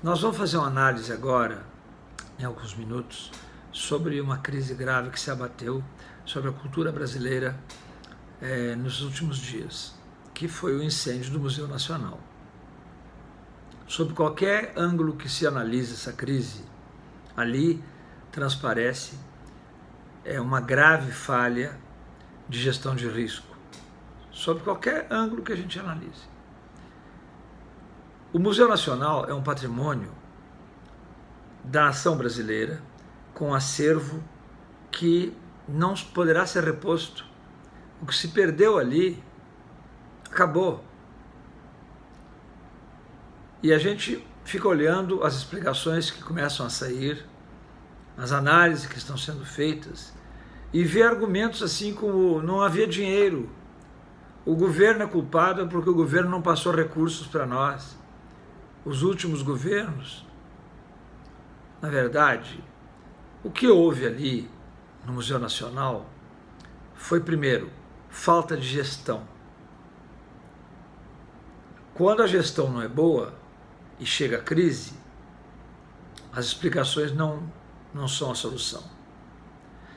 Nós vamos fazer uma análise agora, em alguns minutos, sobre uma crise grave que se abateu sobre a cultura brasileira nos últimos dias, que foi o incêndio do Museu Nacional. Sob qualquer ângulo que se analise essa crise, ali transparece uma grave falha de gestão de risco, sob qualquer ângulo que a gente analise. O Museu Nacional é um patrimônio da nação brasileira, com acervo que não poderá ser reposto. O que se perdeu ali, acabou. E a gente fica olhando as explicações que começam a sair, as análises que estão sendo feitas, e vê argumentos assim como não havia dinheiro, o governo é culpado porque o governo não passou recursos para nós. Os últimos governos, na verdade, o que houve ali no Museu Nacional foi, primeiro, falta de gestão. Quando a gestão não é boa e chega a crise, as explicações não são a solução.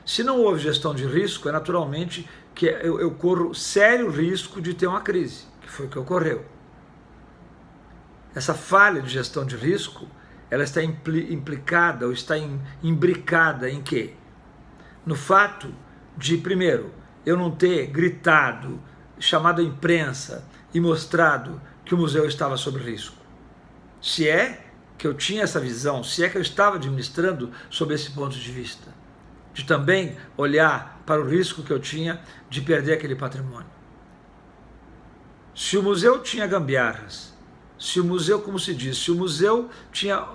Se não houve gestão de risco, é naturalmente que eu corro sério risco de ter uma crise, que foi o que ocorreu. Essa falha de gestão de risco, ela está implicada ou está imbricada em quê? No fato de, primeiro, eu não ter gritado, chamado a imprensa e mostrado que o museu estava sob risco. Se é que eu tinha essa visão, se é que eu estava administrando sob esse ponto de vista, de também olhar para o risco que eu tinha de perder aquele patrimônio. Se o museu tinha gambiarras, se o museu, como se diz, se o museu tinha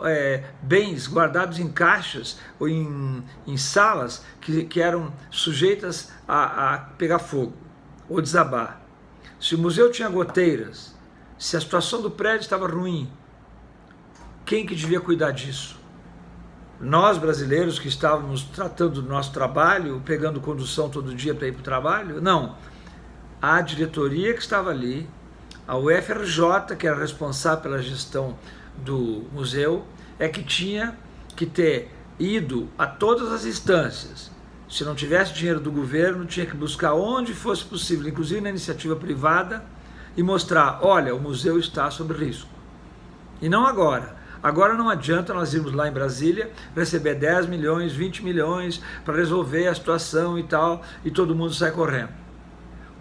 bens guardados em caixas ou em salas que eram sujeitas a pegar fogo ou desabar, se o museu tinha goteiras, se a situação do prédio estava ruim, quem que devia cuidar disso? Nós, brasileiros, que estávamos tratando do nosso trabalho, pegando condução todo dia para ir para o trabalho? Não. A diretoria que estava ali, a UFRJ, que era responsável pela gestão do museu, é que tinha que ter ido a todas as instâncias. Se não tivesse dinheiro do governo, tinha que buscar onde fosse possível, inclusive na iniciativa privada, e mostrar, olha, o museu está sob risco. E não agora. Agora não adianta nós irmos lá em Brasília receber 10 milhões, 20 milhões para resolver a situação e tal, e todo mundo sai correndo.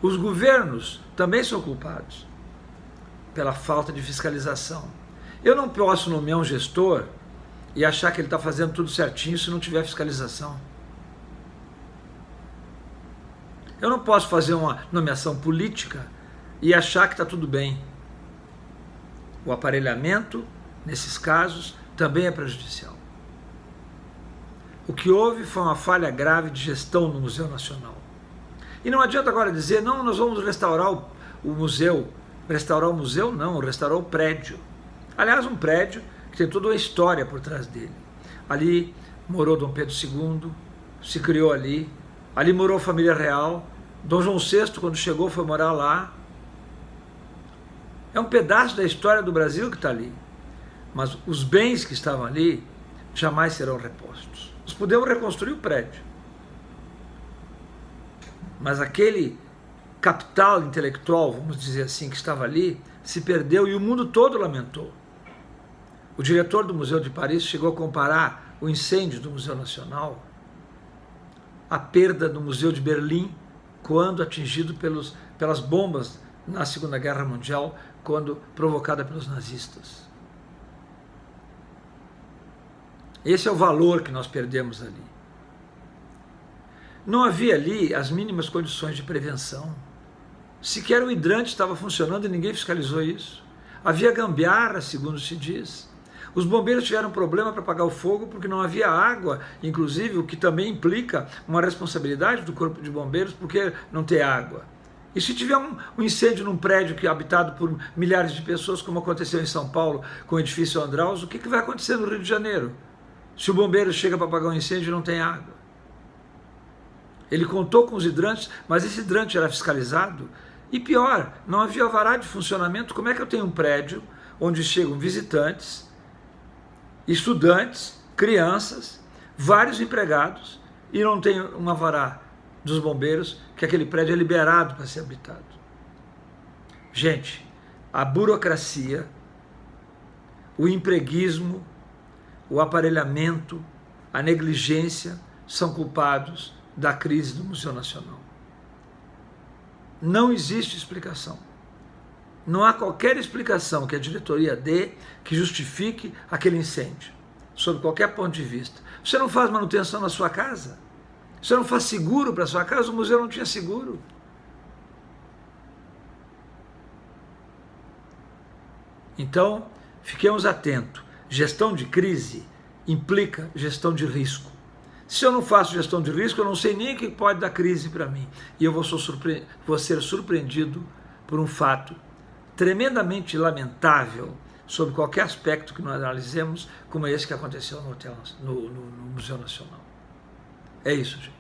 Os governos também são culpados pela falta de fiscalização. Eu não posso nomear um gestor e achar que ele está fazendo tudo certinho se não tiver fiscalização. Eu não posso fazer uma nomeação política e achar que está tudo bem. O aparelhamento, nesses casos, também é prejudicial. O que houve foi uma falha grave de gestão no Museu Nacional. E não adianta agora dizer, não, nós vamos restaurar o museu. Restaurar o museu? Não, restaurar o prédio. Aliás, um prédio que tem toda uma história por trás dele. Ali morou Dom Pedro II, se criou ali morou a família real, Dom João VI, quando chegou, foi morar lá. É um pedaço da história do Brasil que está ali. Mas os bens que estavam ali jamais serão repostos. Nós podemos reconstruir o prédio, mas aquele capital intelectual, vamos dizer assim, que estava ali, se perdeu e o mundo todo lamentou. O diretor do Museu de Paris chegou a comparar o incêndio do Museu Nacional à perda do Museu de Berlim, quando atingido pelas bombas na Segunda Guerra Mundial, quando provocada pelos nazistas. Esse é o valor que nós perdemos ali. Não havia ali as mínimas condições de prevenção. Sequer o hidrante estava funcionando e ninguém fiscalizou isso. Havia gambiarra, segundo se diz. Os bombeiros tiveram problema para apagar o fogo porque não havia água, inclusive, o que também implica uma responsabilidade do Corpo de Bombeiros, porque não ter água. E se tiver um incêndio num prédio que é habitado por milhares de pessoas, como aconteceu em São Paulo com o edifício Andraus, o que vai acontecer no Rio de Janeiro? Se o bombeiro chega para apagar um incêndio e não tem água. Ele contou com os hidrantes, mas esse hidrante era fiscalizado. E pior, não havia alvará de funcionamento. Como é que eu tenho um prédio onde chegam visitantes estudantes, crianças, vários empregados, e não tem um alvará dos bombeiros que aquele prédio é liberado para ser habitado. Gente, a burocracia, o empreguismo, o aparelhamento, a negligência são culpados da crise do Museu Nacional. Não existe explicação. Não há qualquer explicação que a diretoria dê que justifique aquele incêndio, sob qualquer ponto de vista. Você não faz manutenção na sua casa? Você não faz seguro para a sua casa? O museu não tinha seguro. Então, fiquemos atentos. Gestão de crise implica gestão de risco. Se eu não faço gestão de risco, eu não sei nem o que pode dar crise para mim. E eu vou ser surpreendido por um fato tremendamente lamentável sobre qualquer aspecto que nós analisemos, como esse que aconteceu no Museu Nacional. É isso, gente.